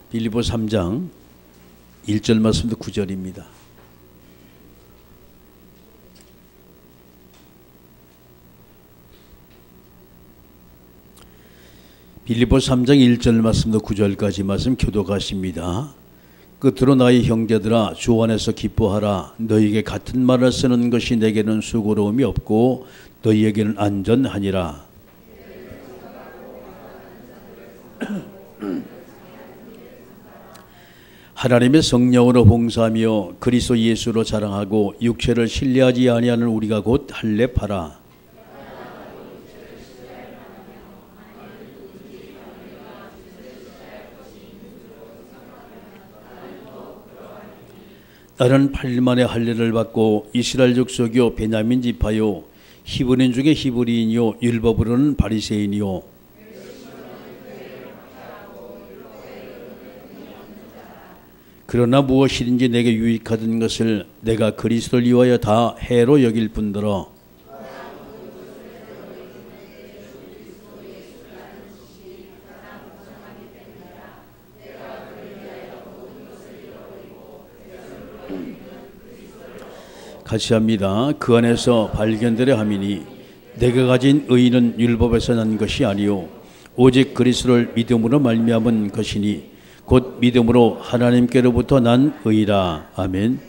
빌립보 3장 1절 말씀도 9절입니다. 빌립보 3장 1절 말씀도 9절까지 말씀 교독하십니다. 끝으로 나의 형제들아 주 안에서 기뻐하라. 너희에게 같은 말을 쓰는 것이 내게는 수고로움이 없고 너희에게는 안전하니라. 하나님의 성령으로 봉사하며 그리스도 예수로 자랑하고 육체를 신뢰하지 아니하는 우리가 곧 할례하라. 나는 8일 만에 할례를 받고 이스라엘 족속이요 베냐민 지파요 히브리인 중에 히브리인이요 율법으로는 바리새인이요 그러나 무엇이든지 내게 유익하던 것을 내가 그리스도를 위하여 다 해로 여길 뿐더러 같이 합니다. 그 안에서 발견되려 함이니 내가 가진 의는 율법에서 난 것이 아니요 오직 그리스도를 믿음으로 말미암은 것이니 곧 믿음으로 하나님께로부터 난 의라. 아멘.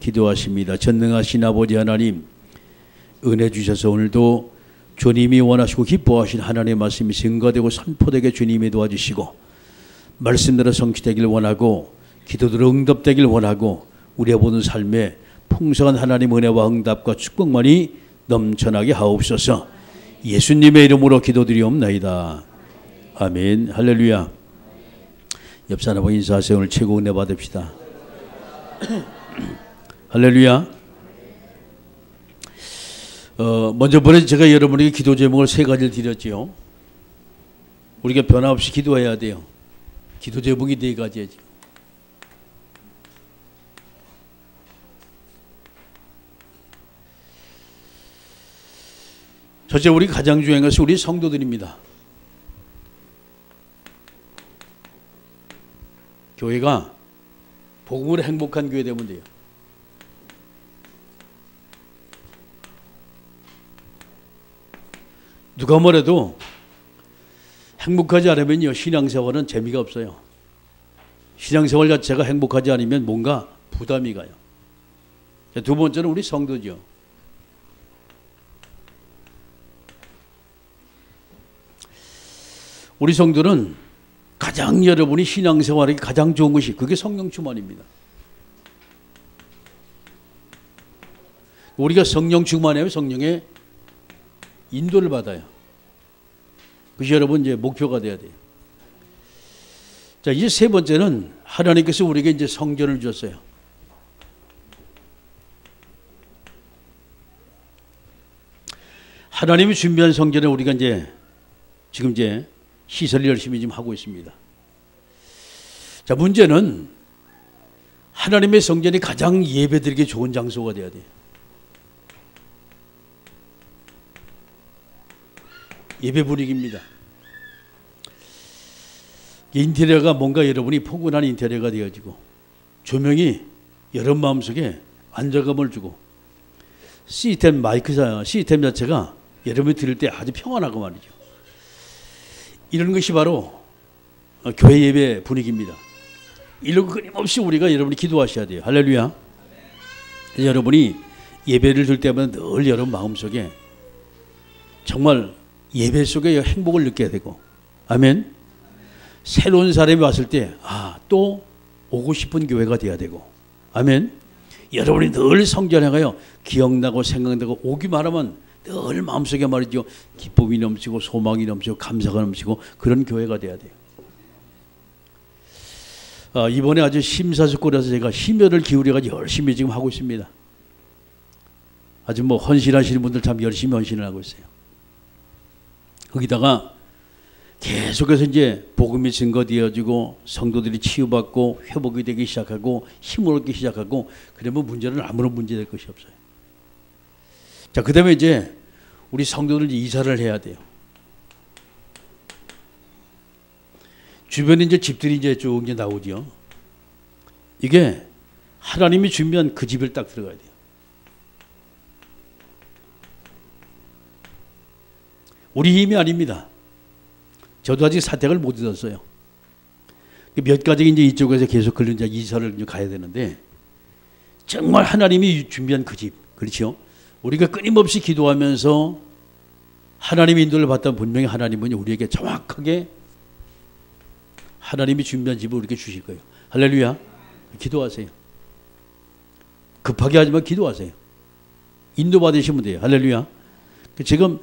기도하십니다. 전능하신 아버지 하나님, 은혜 주셔서 오늘도 주님이 원하시고 기뻐하신 하나님의 말씀이 증거되고 선포되게 주님이 도와주시고 말씀대로 성취되길 원하고 기도대로 응답되길 원하고 우리의 모든 삶에 풍성한 하나님 은혜와 응답과 축복만이 넘쳐나게 하옵소서. 예수님의 이름으로 기도드리옵나이다. 아멘. 할렐루야. 옆 사람하고 인사하세요. 오늘 최고 은혜 받읍시다. 할렐루야. 먼저 번에 제가 여러분에게 기도 제목을 3가지를 드렸지요. 우리가 변함없이 기도해야 돼요. 기도 제목이 4가지예요. 첫째, 우리 가장 중요한 것은 우리 성도들입니다. 교회가 복음으로 행복한 교회 되면 돼요. 누가 뭐래도 행복하지 않으면요 신앙생활은 재미가 없어요. 신앙생활 자체가 행복하지 않으면 뭔가 부담이 가요. 두 번째는 우리 성도죠. 우리 성도는 가장 여러분이 신앙생활에 가장 좋은 것이 그게 성령 충만입니다. 우리가 성령 충만하면 성령의 인도를 받아요. 그것이 여러분 이제 목표가 돼야 돼요. 자, 이제 3번째는 하나님께서 우리에게 이제 성전을 주셨어요. 하나님이 준비한 성전에 우리가 이제 지금 이제 시설을 열심히 지금 하고 있습니다. 자, 문제는 하나님의 성전이 가장 예배드리기 좋은 장소가 돼야 돼요. 예배 분위기입니다. 인테리어가 뭔가 여러분이 포근한 인테리어가 되어지고 조명이 여러분 마음속에 안정감을 주고 시스템 시스템 자체가 여러분이 들을 때 아주 평안하고 말이죠. 이런 것이 바로 교회 예배 분위기입니다. 이런 끊임없이 우리가 여러분이 기도하셔야 돼요. 할렐루야. 여러분이 예배를 줄 때마다 늘 여러분 마음속에 정말 예배 속에 행복을 느껴야 되고 아멘. 새로운 사람이 왔을 때 또 오고 싶은 교회가 돼야 되고 아멘. 여러분이 늘 성전에 가요 기억나고 생각나고 오기만 하면 늘 마음속에 말이죠 기쁨이 넘치고 소망이 넘치고 감사가 넘치고 그런 교회가 돼야 돼요. 이번에 아주 심사숙고라서 제가 심혈을 기울여가지고 열심히 지금 하고 있습니다. 아주 뭐 헌신하시는 분들 참 열심히 헌신을 하고 있어요. 거기다가 계속해서 이제 복음이 증거되어지고 성도들이 치유받고 회복이 되기 시작하고 힘을 얻기 시작하고 그러면 문제는 아무런 문제 될 것이 없어요. 자, 그 다음에 이제 우리 성도들 이사를 해야 돼요. 주변에 이제 집들이 이제 쭉 이제 나오죠. 이게 하나님이 준비한 그 집을 딱 들어가야 돼요. 우리 힘이 아닙니다. 저도 아직 사택을 못 얻었어요. 몇 가지 이제 이쪽에서 계속 걸린 이제 이사를 이제 가야 되는데 정말 하나님이 준비한 그 집, 그렇죠? 우리가 끊임없이 기도하면서 하나님의 인도를 받던 분명히 하나님은 우리에게 정확하게 하나님이 준비한 집을 우리에게 주실 거예요. 할렐루야. 기도하세요. 급하게 하지만 기도하세요. 인도받으시면 돼요. 할렐루야. 지금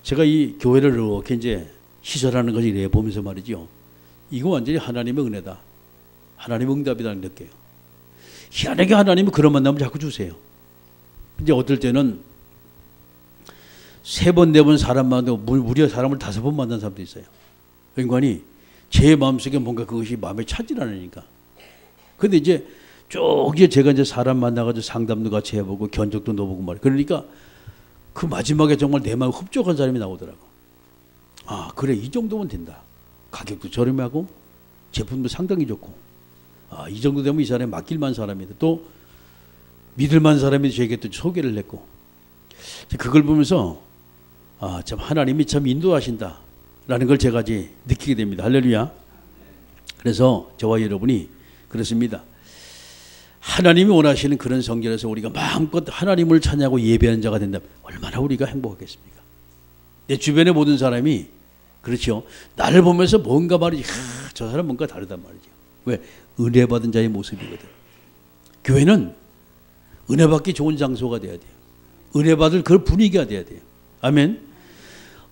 제가 이 교회를 이렇게 이제 시설하는 것을 이래 보면서 말이죠. 이거 완전히 하나님의 은혜다. 하나님의 응답이라는 걸 느껴요. 희한하게 하나님은 그런 만남을 자꾸 주세요. 이제 어떨 때는 3번, 4번 사람 만나고 무려 사람을 5번 만난 사람도 있어요. 인간이 제 마음속에 뭔가 그것이 마음에 차질 않으니까. 근데 이제 쭉 제가 이제 사람 만나가지고 상담도 같이 해보고 견적도 넣어보고 말이에요. 그러니까 그 마지막에 정말 내 마음에 흡족한 사람이 나오더라고. 아, 그래, 이 정도면 된다. 가격도 저렴하고 제품도 상당히 좋고, 아, 이 정도 되면 이 사람이 맡길만 사람이다. 또 믿을만 사람이 저에게 또 소개를 했고, 그걸 보면서 아, 참 하나님이 참 인도하신다 라는 걸 제가 이제 느끼게 됩니다. 할렐루야. 그래서 저와 여러분이 그렇습니다. 하나님이 원하시는 그런 성전에서 우리가 마음껏 하나님을 찬양하고 예배하는 자가 된다면 얼마나 우리가 행복하겠습니까? 내 주변의 모든 사람이 그렇죠. 나를 보면서 뭔가 말이지, 저 사람 뭔가 다르단 말이죠. 왜? 은혜 받은 자의 모습이거든. 교회는 은혜 받기 좋은 장소가 돼야 돼요. 은혜 받을 그 분위기가 돼야 돼요. 아멘.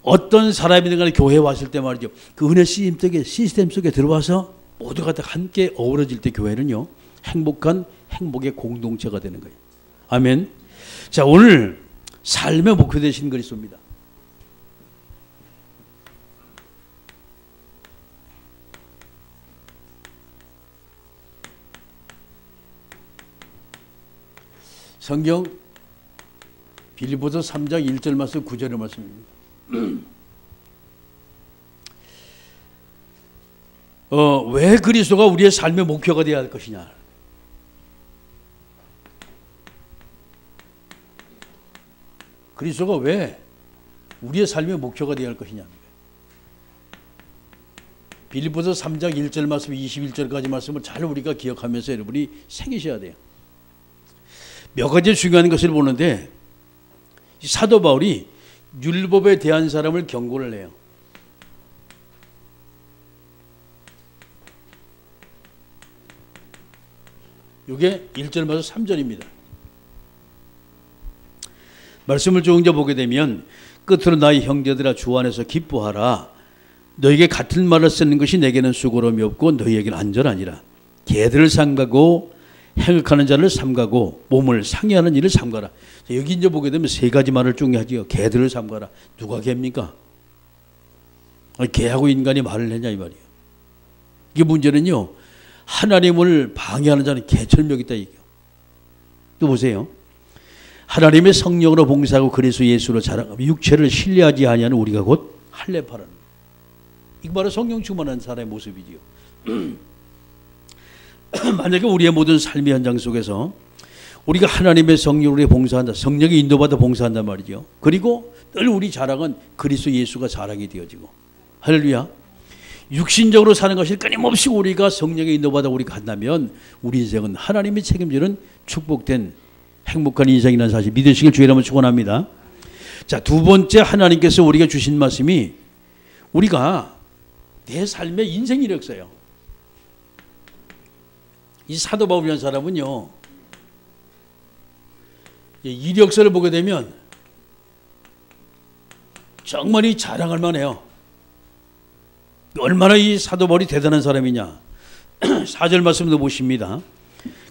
어떤 사람이든 간에 교회에 왔을 때 말이죠. 그 은혜 시스템 속에 들어와서 모두가 다 함께 어우러질 때 교회는요. 행복한 행복의 공동체가 되는 거예요. 아멘. 자, 오늘 삶의 목표 되신 그리스도입니다. 성경 빌립보서 3장 1절 말씀 9절의 말씀입니다. 왜 그리스도가 우리의 삶의 목표가 되어야 할 것이냐. 그리스도가 왜 우리의 삶의 목표가 되어야 할 것이냐. 빌립보서 3장 1절 말씀 21절까지 말씀을 잘 우리가 기억하면서 여러분이 새기셔야 돼요. 몇 가지 중요한 것을 보는데 사도 바울이 율법에 대한 사람을 경고를 해요. 이게 1절부터 3절입니다. 말씀을 쭉 보게 되면 끝으로 나의 형제들아 주 안에서 기뻐하라. 너에게 같은 말을 쓰는 것이 내게는 수고로움이 없고 너희에게는 안전하니라. 개들을 삼가고 행악하는 자를 삼가고 몸을 상해하는 일을 삼가라. 여기 이제 보게 되면 3가지 말을 쭉 하지요. 개들을 삼가라. 누가 개입니까? 개하고 인간이 말을 했냐 이 말이에요. 이게 문제는요. 하나님을 방해하는 자는 개철벽이 있다 이게요. 또 보세요. 하나님의 성령으로 봉사하고 그리스도 예수로 자랑하며 육체를 신뢰하지 아니하는 우리가 곧 할례파라는. 이거 바로 성령 충만한 사람의 모습이지요. 만약에 우리의 모든 삶의 현장 속에서 우리가 하나님의 성령으로 봉사한다. 성령의 인도받아 봉사한단 말이죠. 그리고 늘 우리 자랑은 그리스도 예수가 자랑이 되어지고. 할렐루야. 육신적으로 사는 것이 끊임없이 우리가 성령의 인도받아 우리가 간다면 우리 인생은 하나님이 책임지는 축복된 행복한 인생이라는 사실 믿으시길 주의 이름으로 축원합니다. 자, 2번째 하나님께서 우리가 주신 말씀이 우리가 내 삶의 인생 이력서예요. 이 사도 바울이라는 사람은요. 이력서를 보게 되면 정말 이 자랑할 만해요. 얼마나 이 사도 바울이 대단한 사람이냐. 4절 말씀도 보십니다.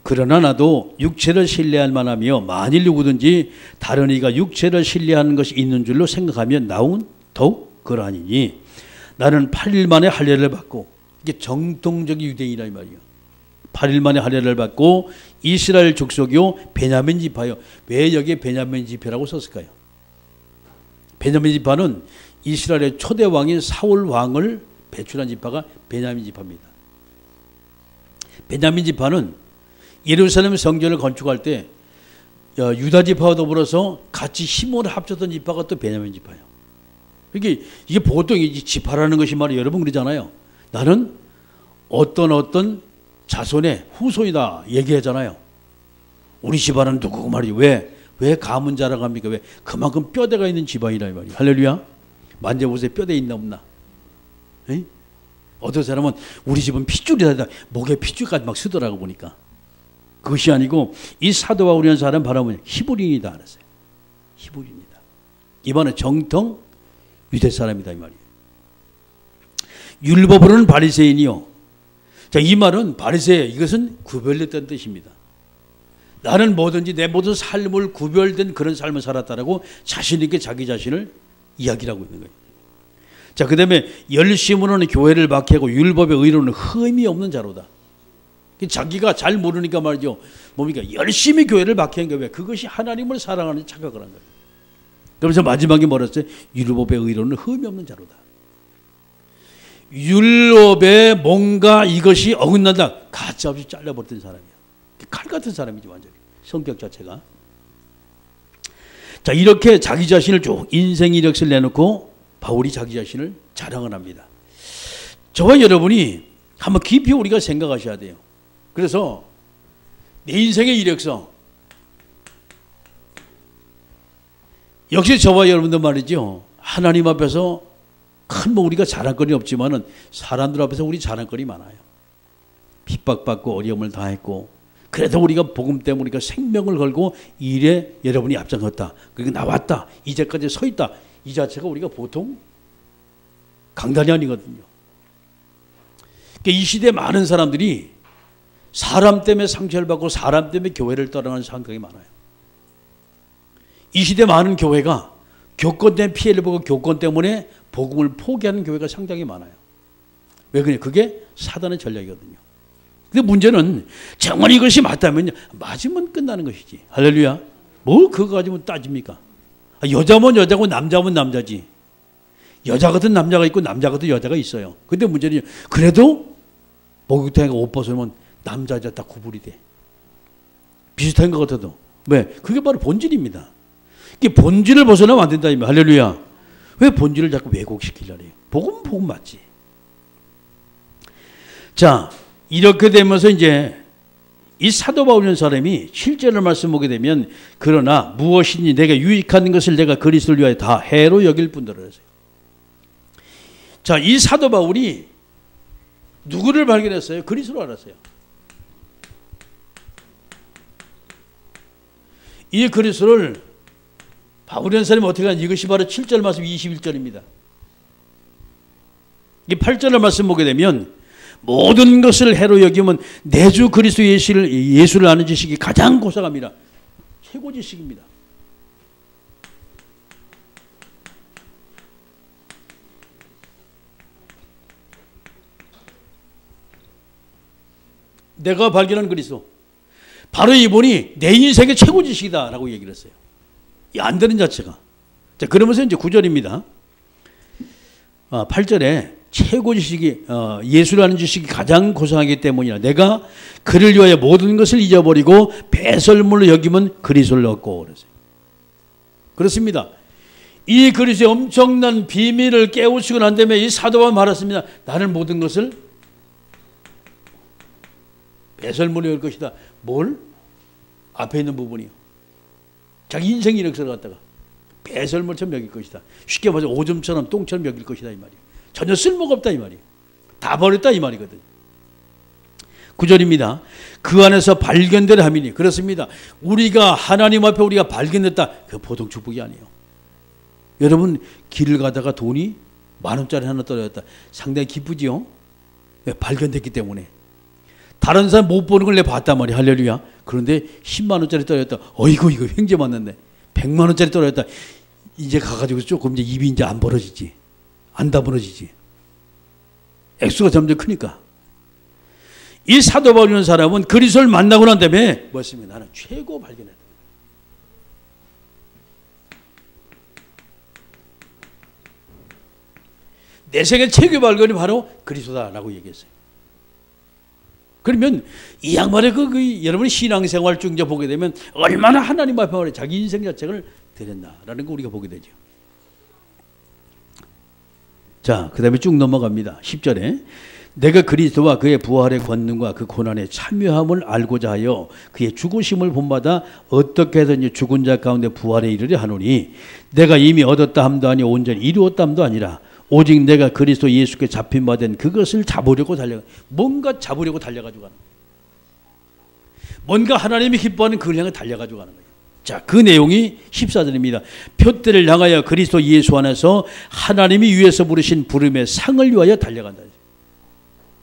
그러나 나도 육체를 신뢰할 만하며 만일 누구든지 다른 이가 육체를 신뢰하는 것이 있는 줄로 생각하면 나는 더욱 그러하니니 나는 8일 만에 할례를 받고 이게 정통적인 유대인이라 이 말이에요. 8일 만에 할례를 받고 이스라엘 족속이요 베냐민 지파요. 왜 여기에 베냐민 지파라고 썼을까요? 베냐민 지파는 이스라엘의 초대 왕인 사울 왕을 배출한 지파가 베냐민 지파입니다. 베냐민 지파는 예루살렘 성전을 건축할 때 유다 지파와 더불어서 같이 힘을 합쳤던 지파가 또 베냐민 지파예요. 이게 보통 지파라는 것이 말이에요. 여러분 그러잖아요. 나는 어떤 자손의 후손이다 얘기하잖아요. 우리 집안은 누구고 말이에요. 왜 가문 자랑합니까? 왜 그만큼 뼈대가 있는 집안이라 이 말이에요. 할렐루야. 만져보세요. 뼈대 있나 없나? 에이? 어떤 사람은 우리 집은 핏줄이다. 목에 핏줄까지 막 쓰더라고 보니까. 그것이 아니고 이 사도 바울이라는 사람은 바로 히브리인이다 알았어요. 히브리인이다. 이번에 정통 유대 사람이다 이 말이에요. 율법으로는 바리새인이요. 자, 이 말은 바리새 이것은 구별됐다는 뜻입니다. 나는 뭐든지 내 모든 삶을 구별된 그런 삶을 살았다라고 자신 있게 자기 자신을 이야기를 하고 있는 거예요. 자, 그 다음에 열심으로는 교회를 박해하고 율법의 의로는 흠이 없는 자로다. 자기가 잘 모르니까 말이죠. 뭡니까? 열심히 교회를 박해한 거예요. 그것이 하나님을 사랑하는 착각을 한 거예요. 그러면서 마지막에 뭐랬어요? 율법의 의로는 흠이 없는 자로다. 율법에 뭔가 이것이 어긋난다. 가짜없이 잘라버렸던 사람이야. 칼 같은 사람이지 완전히. 성격 자체가. 자, 이렇게 자기 자신을 쭉 인생 이력서를 내놓고 바울이 자기 자신을 자랑을 합니다. 저와 여러분이 한번 깊이 우리가 생각하셔야 돼요. 그래서 내 인생의 이력서 역시 저와 여러분들 말이죠. 하나님 앞에서 큰 뭐 우리가 자랑거리 없지만은 사람들 앞에서 우리 자랑거리 많아요. 핍박받고 어려움을 당했고 그래도 우리가 복음 때문에 우리가 생명을 걸고 일에 여러분이 앞장섰다. 그리고 나왔다. 이제까지 서 있다. 이 자체가 우리가 보통 강단이 아니거든요. 그러니까 이 시대에 많은 사람들이 사람 때문에 상처를 받고 사람 때문에 교회를 떠나가는 상황이 많아요. 이 시대 많은 교회가 교권 때문에 피해를 보고 교권 때문에 복음을 포기하는 교회가 상당히 많아요. 왜 그래? 그게 사단의 전략이거든요. 근데 문제는 정말 이것이 맞다면 맞으면 끝나는 것이지. 할렐루야. 뭐 그거 가지고 따집니까? 여자면 여자고 남자면 남자지. 여자 같은 남자가 있고 남자 같은 여자가 있어요. 근데 문제는 그래도 목욕탕에 옷 벗으면 남자 여자 다 구분이 돼. 비슷한 것 같아도. 왜? 그게 바로 본질입니다. 이게 본질을 벗어나면 안 된다. 할렐루야. 왜 본질을 자꾸 왜곡시키려고 해요? 복음 맞지. 자, 이렇게 되면서 이제 이 사도 바울이라는 사람이 실제로 말씀 보게 되면 그러나 무엇이니 내가 유익한 것을 내가 그리스도를 위하여 다 해로 여길 뿐더러 하세요. 자, 이 사도 바울이 누구를 발견했어요? 그리스도를 알았어요. 이 그리스도를 바울이라는 사람이 어떻게 하냐? 이것이 바로 7절 말씀 21절입니다. 이 8절의 말씀 보게 되면 모든 것을 해로 여기면 내 주 그리스도 예수를 아는 지식이 가장 고상합니다. 최고 지식입니다. 내가 발견한 그리스도. 바로 이분이 내 인생의 최고 지식이다라고 얘기를 했어요. 안 되는 자체가. 자, 그러면서 이제 9절입니다. 8절에 최고 지식이 예수를 아는 지식이 가장 고상하기 때문이라 내가 그를 위하여 모든 것을 잊어버리고 배설물로 여기면 그리스도를 얻고 그러세요. 그렇습니다. 이 그리스도의 엄청난 비밀을 깨우치고 난 다음에 이 사도가 말했습니다. 나는 모든 것을 배설물로 여길 것이다. 뭘? 앞에 있는 부분이요. 자기 인생 이력서를 갖다가 배설물처럼 여길 것이다. 쉽게 말해서 오줌처럼 똥처럼 여길 것이다 이 말이에요. 전혀 쓸모가 없다 이 말이에요. 다 버렸다 이 말이거든요. 9절입니다. 그 안에서 발견될 함이니. 그렇습니다. 우리가 하나님 앞에 우리가 발견됐다. 그 보통 축복이 아니에요. 여러분 길을 가다가 돈이 10,000원짜리 하나 떨어졌다. 상당히 기쁘지요. 발견됐기 때문에. 다른 사람 못 보는 걸 내가 봤단 말이야. 할렐루야. 그런데 100,000원짜리 떨어졌다. 어이구 이거 횡재 맞는데. 100,000원짜리 떨어졌다. 이제 가가지고 조금 이제 입이 이제 안 벌어지지. 안 다물어지지. 액수가 점점 크니까. 이 사도 바울이라는 사람은 그리스도를 만나고 난 다음에 뭐였습니까? 나는 최고 발견했다. 내 생애 최고의 발견이 바로 그리스도다라고 얘기했어요. 그러면 이 양반의 여러분이 신앙생활 중 이제 보게 되면 얼마나 하나님 앞에 자기 인생 자체를 드렸나라는 거 우리가 보게 되죠. 자, 그 다음에 쭉 넘어갑니다. 10절에 내가 그리스도와 그의 부활의 권능과 그 고난에 참여함을 알고자 하여 그의 죽으심을 본받아 어떻게 해서든지 죽은 자 가운데 부활에 이르려 하노니 내가 이미 얻었다 함도 아니 온전히 이루었다 함도 아니라 오직 내가 그리스도 예수께 잡힌 바 된 그것을 잡으려고 뭔가 잡으려고 달려가지고 가는 거예요. 뭔가 하나님이 기뻐하는 그걸 향해 달려가지고 가는 거예요. 자, 그 내용이 14절입니다. 표대를 향하여 그리스도 예수 안에서 하나님이 위에서 부르신 부름의 상을 위하여 달려간다.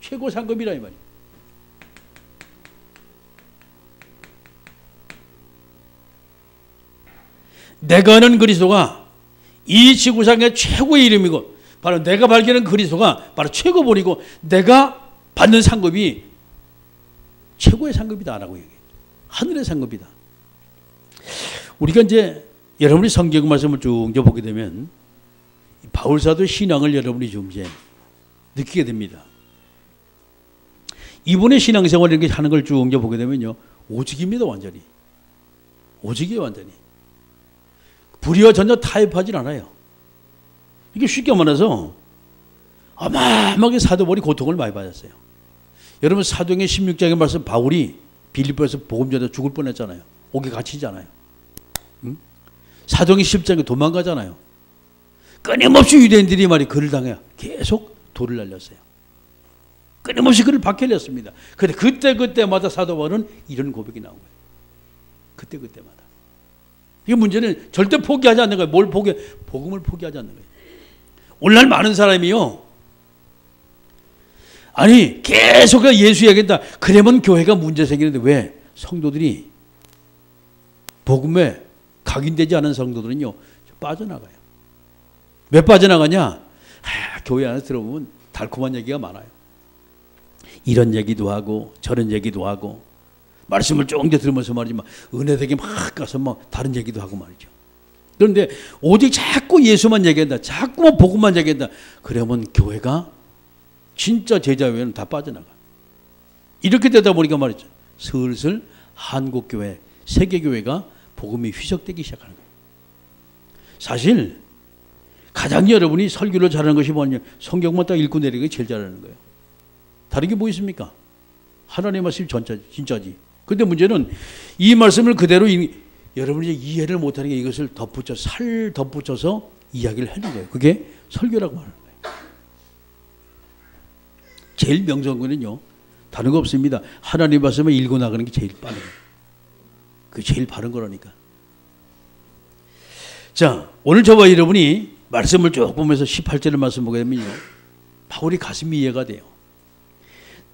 최고 상급이라 이 말이에요. 내가 아는 그리스도가 이 지구상의 최고의 이름이고 바로 내가 발견한 그리스도가 바로 최고본이고 내가 받는 상급이 최고의 상급이다라고 얘기해요. 하늘의 상급이다. 우리가 이제 여러분이 성경 말씀을 쭉 보게 되면 바울사도 신앙을 여러분이 좀 이제 느끼게 됩니다. 이분의 신앙생활 이렇게 하는 걸 쭉 보게 되면요, 오직입니다. 완전히 오직이에요. 완전히 불의와 전혀 타협하진 않아요. 이게 쉽게 말해서 어마어마하게 사도 바울이 고통을 많이 받았어요. 여러분 사도행전 16장의 말씀 바울이 빌립보에서 복음 전해 죽을 뻔했잖아요. 옥에 갇히잖아요. 응? 사도행전 10장에 도망가잖아요. 끊임없이 유대인들이 말이 그를 당해 계속 돌을 날렸어요. 끊임없이 그를 박해냈습니다. 그런데 그때마다 사도 바울은 이런 고백이 나온 거예요. 그때마다. 이 문제는 절대 포기하지 않는 거예요. 뭘 포기해? 복음을 포기하지 않는 거예요. 오늘날 많은 사람이요, 아니 계속 예수 얘기한다. 그러면 교회가 문제 생기는데 왜? 성도들이 복음에 각인되지 않은 성도들은요 빠져나가요. 왜 빠져나가냐? 교회 안에 들어보면 달콤한 얘기가 많아요. 이런 얘기도 하고 저런 얘기도 하고 말씀을 쫑 들으면서 말이지만 은혜되게 막 가서 막 다른 얘기도 하고 말이죠. 그런데 오직 자꾸 예수만 얘기한다. 자꾸만 복음만 얘기한다. 그러면 교회가 진짜 제자 외에는 다 빠져나가. 이렇게 되다 보니까 말이죠. 슬슬 한국교회, 세계교회가 복음이 휘석되기 시작하는 거예요. 사실 가장 여러분이 설교를 잘하는 것이 뭐냐? 성경만 딱 읽고 내리는 게 제일 잘하는 거예요. 다른 게 뭐 있습니까? 하나님의 말씀이 진짜지. 근데 문제는 이 말씀을 그대로 여러분이 이해를 못하는 게 이것을 덧붙여서 이야기를 하는 거예요. 그게 설교라고 하는 거예요. 제일 명성한 거는요, 다른 거 없습니다. 하나님 말씀을 읽고 나가는 게 제일 빠른 거예요. 그게 제일 바른 거라니까. 자, 오늘 저와 여러분이 말씀을 쭉 보면서 18절의 말씀 보게 되면요, 바울이 가슴이 이해가 돼요.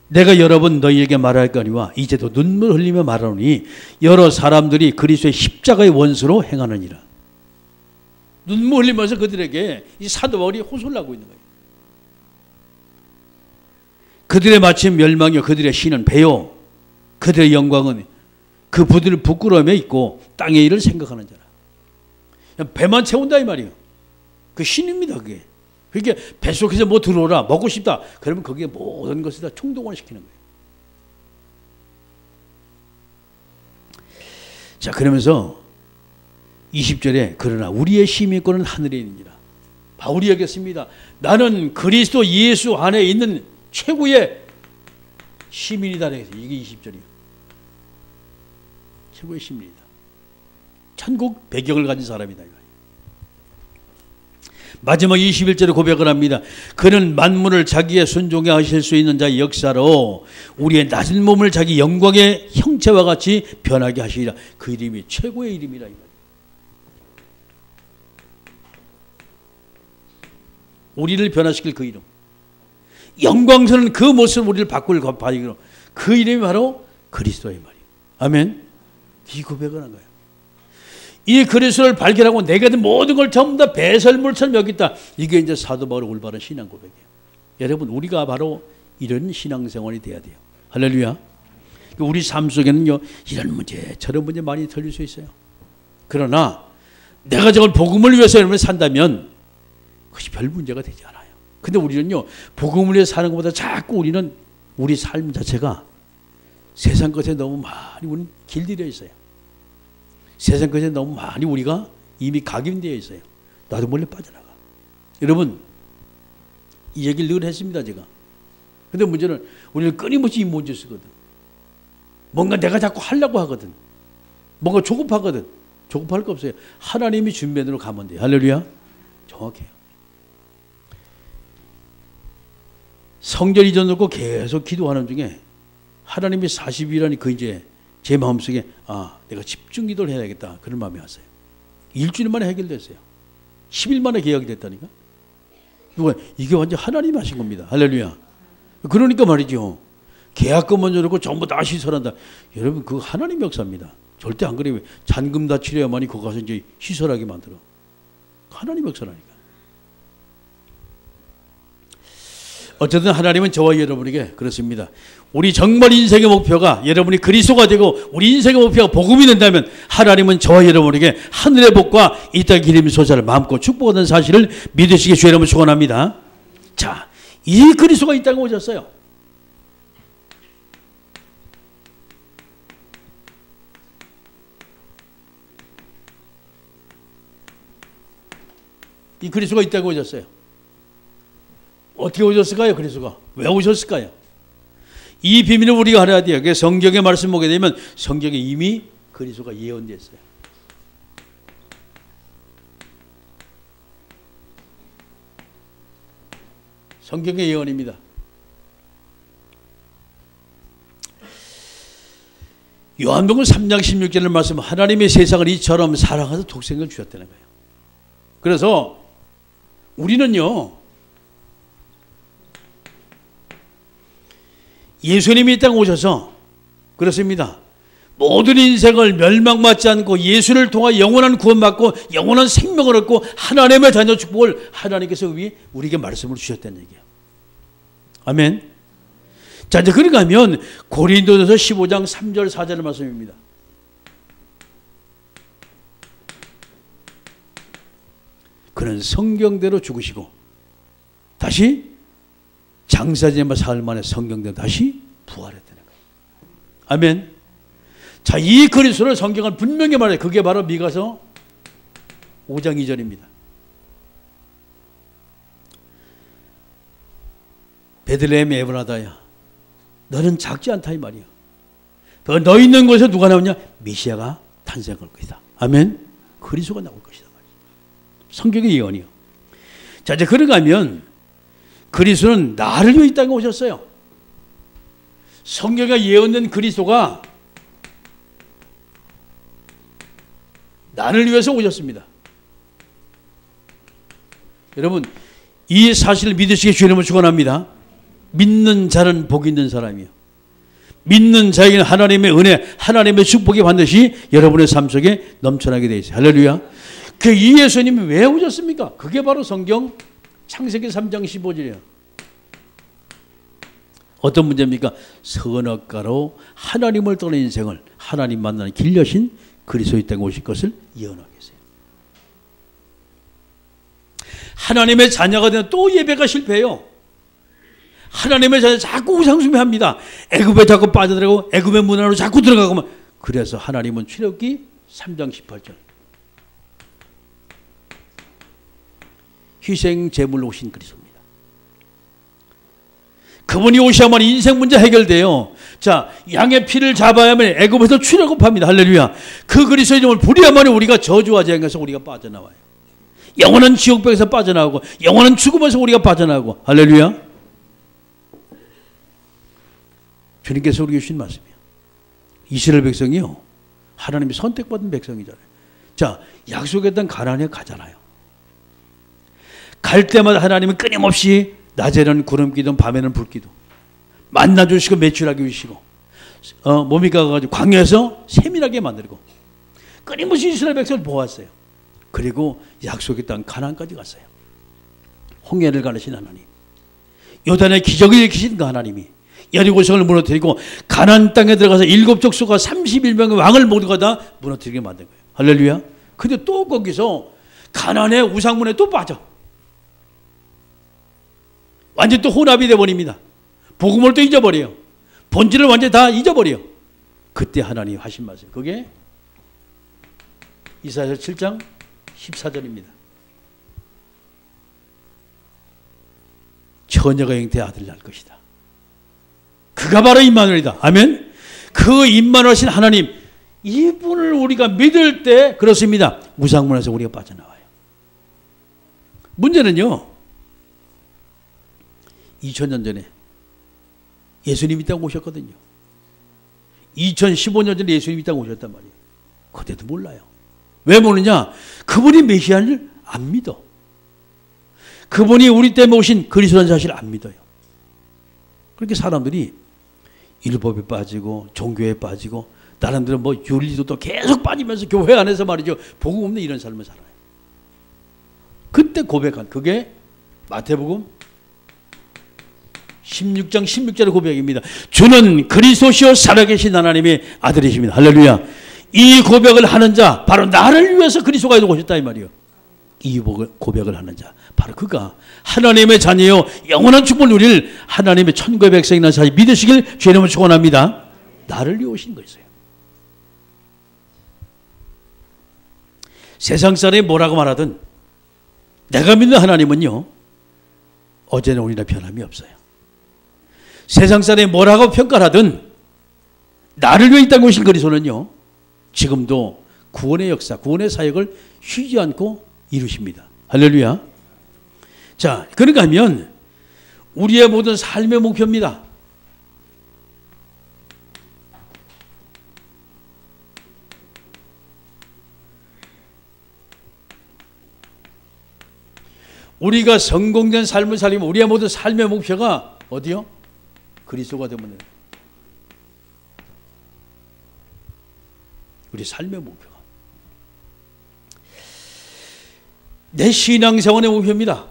내가 여러 번 너희에게 말할 거니와 이제도 눈물 흘리며 말하노니 여러 사람들이 그리스도의 십자가의 원수로 행하느니라. 눈물 흘리면서 그들에게 이 사도 바울이 호소를 하고 있는 거예요. 그들의 마침 멸망이요 그들의 신은 배요 그들의 영광은 그 부들을 부끄러움에 있고 땅의 일을 생각하는 자라. 그냥 배만 채운다 이 말이에요. 그 신입니다 그게. 그러니까 뱃속에서 뭐 들어오라 먹고 싶다 그러면 거기에 모든 것을 다 총동원 시키는 거예요. 자, 그러면서 20절에 그러나 우리의 시민권은 하늘에 있느니라. 바울이 얘기했습니다. 나는 그리스도 예수 안에 있는 최고의 시민이다. 이게 20절이에요. 최고의 시민이다. 천국 배경을 가진 사람이다. 마지막 21절에 고백을 합니다. 그는 만물을 자기의 순종에 하실 수 있는 자의 역사로 우리의 낮은 몸을 자기 영광의 형체와 같이 변하게 하시리라. 그 이름이 최고의 이름이라. 우리를 변화시킬 그 이름, 영광스러운 그 모습 우리를 바꿀 그 이름이 바로 그리스도의 말이에요. 아멘. 이 고백을 한 거예요. 이 그리스도를 발견하고 내가 모든 걸 전부 다 배설물처럼 여겼다. 이게 이제 사도 바울의 올바른 신앙 고백이에요. 여러분, 우리가 바로 이런 신앙생활이 돼야 돼요. 할렐루야. 우리 삶 속에는요, 이런 문제, 저런 문제 많이 들릴 수 있어요. 그러나 내가 저걸 복음을 위해서 여러분 산다면 그것이 별 문제가 되지 않아요. 근데 우리는요, 복음을 위해 사는 것보다 자꾸 우리는 우리 삶 자체가 세상 것에 너무 많이 우리는 길들여 있어요. 세상 것에 너무 많이 우리가 이미 각인되어 있어요. 나도 몰래 빠져나가. 여러분, 이 얘기를 늘 했습니다, 제가. 근데 문제는 우리는 끊임없이 이 문제 쓰거든. 뭔가 내가 자꾸 하려고 하거든. 뭔가 조급하거든. 조급할 거 없어요. 하나님이 준비한 대로 가면 돼요. 할렐루야. 정확해요. 성전 이전 놓고 계속 기도하는 중에 하나님이 40일이라니 그 이제 제 마음속에 내가 집중 기도를 해야겠다. 그런 마음이 왔어요. 일주일 만에 해결됐어요. 10일 만에 계약이 됐다니까. 누가 이게 완전 하나님이 하신 겁니다. 할렐루야. 그러니까 말이죠. 계약금 먼저 놓고 전부 다 시설한다. 여러분 그거 하나님 역사입니다. 절대 안 그래요. 잔금 다 치려야만이 거기 가서 이제 시설하게 만들어. 하나님 역사라니까. 어쨌든 하나님은 저와 여러분에게 그렇습니다. 우리 정말 인생의 목표가 여러분이 그리스도가 되고 우리 인생의 목표가 복음이 된다면 하나님은 저와 여러분에게 하늘의 복과 이 땅의 기름 소자를 마음껏 축복하는 사실을 믿으시기 주의 이름으로 축원합니다. 자, 이 그리스도가 이 땅에 오셨어요. 이 그리스도가 이 땅에 오셨어요. 어떻게 오셨을까요? 그리스도가 왜 오셨을까요? 이 비밀을 우리가 알아야 돼요. 성경의 말씀 보게 되면 성경에 이미 그리스도가 예언됐어요. 성경의 예언입니다. 요한복음 3장 16절의 말씀, 하나님의 세상을 이처럼 사랑하사 독생을 주셨다는 거예요. 그래서 우리는요, 예수님이 이 땅에 오셔서 그렇습니다. 모든 인생을 멸망받지 않고 예수를 통해 영원한 구원받고 영원한 생명을 얻고 하나님의 자녀 축복을 하나님께서 우리에게 말씀을 주셨다는 얘기예요. 아멘. 자, 이제 그러니까 하면 고린도전서 15장 3절 4절의 말씀입니다. 그는 성경대로 죽으시고 다시 장사지마 사흘 만에 성경대로 다시 부활했다는 거예요. 아멘. 자, 이 그리스도를 성경은 분명히 말해요. 그게 바로 미가서 5장 2절입니다. 베들레헴 에브라다야, 너는 작지 않다 이 말이야. 너 있는 곳에 누가 나오냐? 메시아가 탄생할 것이다. 아멘. 그리스도가 나올 것이다. 성경의 예언이요. 자, 이제 그러고 가면 그리스도는 나를 위해 이 땅에 오셨어요. 성경에 예언된 그리스도가 나를 위해서 오셨습니다. 여러분, 이 사실을 믿으시기에 주의 이름으로 축원합니다. 믿는 자는 복 있는 사람이요. 믿는 자에게는 하나님의 은혜, 하나님의 축복이 반드시 여러분의 삶 속에 넘쳐나게 되어 있어요. 할렐루야. 그 이 예수님이 왜 오셨습니까? 그게 바로 성경 창세기 3장 15절이에요. 어떤 문제입니까? 선악과로 하나님을 떠난 인생을 하나님 만나는 길 여신 그리스도의 땅에 오실 것을 예언하고 계세요. 하나님의 자녀가 되면 또 예배가 실패해요. 하나님의 자녀 자꾸 우상숭배합니다. 애굽에 자꾸 빠져들어가고 애굽의 문화로 자꾸 들어가고. 그래서 하나님은 출애굽기 3장 18절 희생 제물로 오신 그리스도입니다. 그분이 오셔야만 인생 문제 해결돼요. 자, 양의 피를 잡아야만 애굽에서 출애굽합니다. 할렐루야. 그 그리스도의 이름을 부려야만 우리가 저주와 재앙에서 우리가 빠져나와요. 영원한 지옥벽에서 빠져나오고 영원한 죽음에서 우리가 빠져나오고. 할렐루야. 주님께서 우리에게 주신 말씀이에요. 이스라엘 백성이요, 하나님이 선택받은 백성이잖아요. 자, 약속의 땅 가나안에 가잖아요. 갈 때마다 하나님은 끊임없이 낮에는 구름기도 밤에는 불기도 만나주시고 매출하게 주시고 몸이 가가지고 광야에서 세밀하게 만들고 끊임없이 이스라엘 백성을 보았어요. 그리고 약속의 땅 가나안까지 갔어요. 홍해를 가르신 하나님, 요단의 기적을 일으키신 그 하나님이 여리고성을 무너뜨리고 가나안 땅에 들어가서 7족속과 31명의 왕을 모두가 다 무너뜨리게 만든 거예요. 할렐루야. 근데 또 거기서 가나안의 우상문에 또 빠져. 완전 또 혼합이 되어버립니다. 복음을 또 잊어버려요. 본질을 완전히 다 잊어버려요. 그때 하나님이 하신 말씀, 그게 이사야 7장 14절입니다. 처녀가 잉태 아들을 낳을 것이다. 그가 바로 임마누엘이다. 아멘. 그 임마누엘이신 하나님, 이분을 우리가 믿을 때 그렇습니다. 우상문화에서 우리가 빠져나와요. 문제는요, 2000년 전에 예수님이 땅 오셨거든요. 2015년 전에 예수님이 땅 오셨단 말이에요. 그때도 몰라요. 왜 모르냐? 그분이 메시아를 안 믿어. 그분이 우리 때문에 오신 그리스도라는 사실을 안 믿어요. 그렇게 사람들이 율법에 빠지고 종교에 빠지고 나름대로 뭐 윤리도도 계속 빠지면서 교회 안에서 말이죠, 복음 없는 이런 삶을 살아요. 그때 고백한 그게 마태복음 16장 16절의 고백입니다. 주는 그리스도시요 살아계신 하나님의 아들이십니다. 할렐루야. 이 고백을 하는 자, 바로 나를 위해서 그리스도가 오셨다 이 말이에요. 이 고백을 하는 자, 바로 그가 하나님의 자녀요 영원한 축복을 누릴 하나님의 천국의 백성이라는 사실 믿으시길 주의 이름으로 축원합니다. 나를 위해 오신 것이에요. 세상 사람이 뭐라고 말하든 내가 믿는 하나님은요, 어제는 오늘이나 변함이 없어요. 세상 사람이 뭐라고 평가하든 나를 위해 이 땅에 오신 그리스도는요, 지금도 구원의 역사, 구원의 사역을 쉬지 않고 이루십니다. 할렐루야. 자, 그런가 하면 우리의 모든 삶의 목표입니다. 우리가 성공된 삶을 살리면 우리의 모든 삶의 목표가 어디요? 그리스도가 되면 돼요. 우리 삶의 목표가. 내 신앙생활의 목표입니다.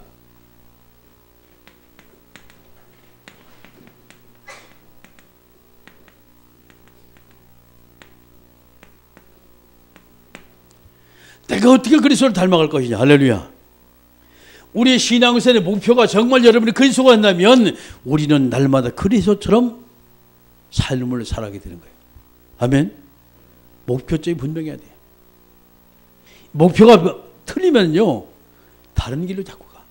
내가 어떻게 그리스도를 닮아갈 것이냐. 할렐루야. 우리의 신앙생활의 목표가 정말 여러분이 그리스도가 된다면 우리는 날마다 그리스도처럼 삶을 살아가게 되는 거예요. 아멘. 목표점이 분명해야 돼요. 목표가 틀리면요, 다른 길로 자꾸 가.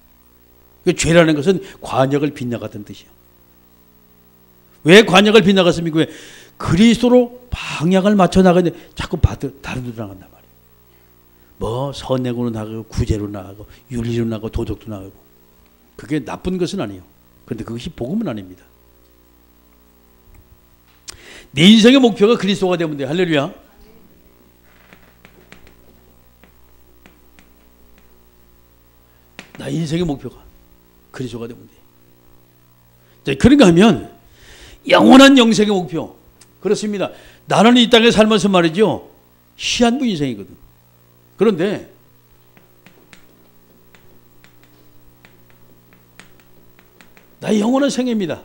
죄라는 것은 관역을 빗나갔다는 뜻이에요. 왜 관역을 빗나갔습니까? 왜? 그리스도로 방향을 맞춰 나가는데 자꾸 다른 데로 나간단 말이에요. 뭐 선행으로 나가고 구제로 나가고 윤리로 나가고 도덕도 나가고. 그게 나쁜 것은 아니에요. 그런데 그것이 복음은 아닙니다. 내 인생의 목표가 그리스도가 되면 돼요. 할렐루야. 나 인생의 목표가 그리스도가 되면 돼. 자, 그런가 하면 영원한 영생의 목표. 그렇습니다. 나는 이 땅에 살면서 말이죠, 시한부 인생이거든. 그런데 나 영원한 생애입니다.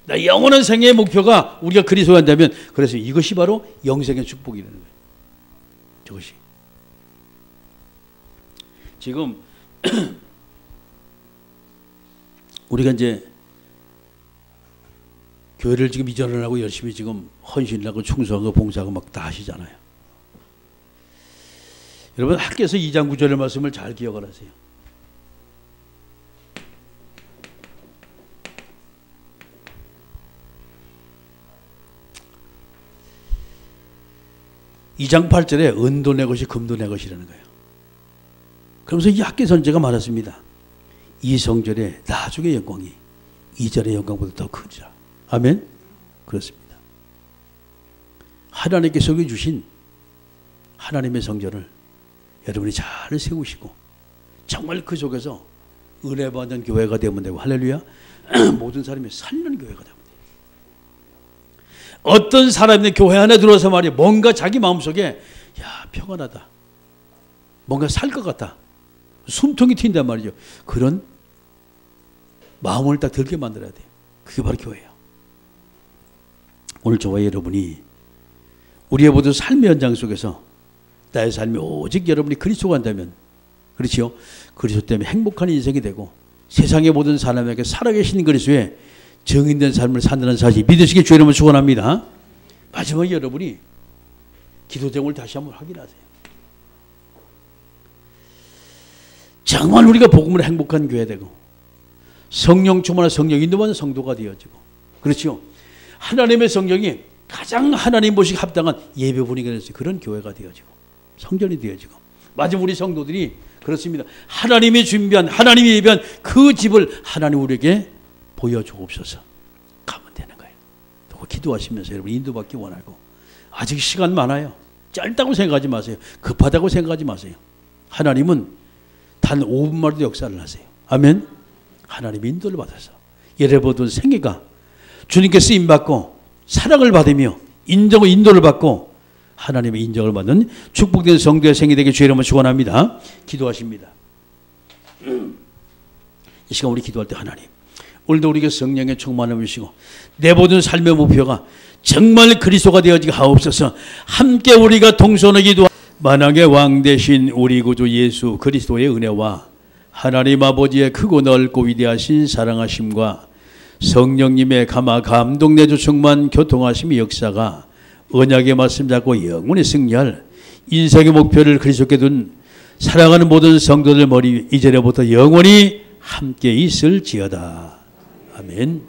나 영원한 생애의 목표가 우리가 그리스도가 된다면, 그래서 이것이 바로 영생의 축복이라는 거예요. 저것이. 지금 우리가 이제 교회를 지금 이전을 하고 열심히 지금 헌신을 하고 충성하고 봉사하고 막 다 하시잖아요. 여러분, 학교에서 2장 9절의 말씀을 잘 기억을 하세요. 이 장 8절에 은도 내 것이 금도 내 것이라는 거예요. 그러면서 이 학교 선제가 말했습니다. 이 성전의 나중의 영광이 이전의 영광보다 더 크리라. 아멘. 그렇습니다. 하나님께서 주신 하나님의 성전을 여러분이 잘 세우시고 정말 그 속에서 은혜 받는 교회가 되면 되고, 할렐루야. 모든 사람이 살리는 교회가 되면 돼요. 어떤 사람이 교회 안에 들어와서 말이야, 뭔가 자기 마음속에 야, 평안하다, 뭔가 살 것 같다, 숨통이 튄단 말이죠. 그런 마음을 딱 들게 만들어야 돼요. 그게 바로 교회예요. 오늘 저와 여러분이 우리의 모든 삶의 현장 속에서 나의 삶이 오직 여러분이 그리스도가 한다면, 그렇지요, 그리스도 때문에 행복한 인생이 되고 세상의 모든 사람에게 살아계신 그리스도의 정인된 삶을 산다는 사실 믿으시길 주의 이름으로 축원합니다. 마지막에 여러분이 기도 제목을 다시 한번 확인하세요. 정말 우리가 복음으로 행복한 교회 되고 성령 충만한 성령 인도받는 성도가 되어지고, 그렇죠? 하나님의 성령이 가장 하나님 보시기 합당한 예배 분위기가 되어서 그런 교회가 되어지고 성전이 되어지고, 마지막 우리 성도들이 그렇습니다. 하나님이 준비한, 하나님이 예배한 그 집을 하나님 우리에게 보여주옵소서. 가면 되는 거예요. 또 기도하시면서 여러분 인도받기 원하고, 아직 시간 많아요. 짧다고 생각하지 마세요. 급하다고 생각하지 마세요. 하나님은 단 5분만도 역사를 하세요. 아멘. 하나님 인도를 받아서 여러분들 생애가 주님께 쓰임받고 사랑을 받으며 인도를 받고 하나님의 인정을 받는 축복된 성도의 생이 되게 주의 이름으로 축원합니다. 기도하십니다. 이 시간 우리 기도할 때 하나님, 오늘도 우리에게 성령의 충만함을 주시고 내 모든 삶의 목표가 정말 그리스도가 되어지게 하옵소서. 함께 우리가 동서는 기도, 만왕의 왕 되신 우리 구주 예수 그리스도의 은혜와 하나님 아버지의 크고 넓고 위대하신 사랑하심과 성령님의 감동 내주 충만 교통하심의 역사가 언약의 말씀 잡고 영원히 승리할 인생의 목표를 그리스도께 둔 사랑하는 모든 성도들 머리 이제로부터 영원히 함께 있을지어다. 아멘.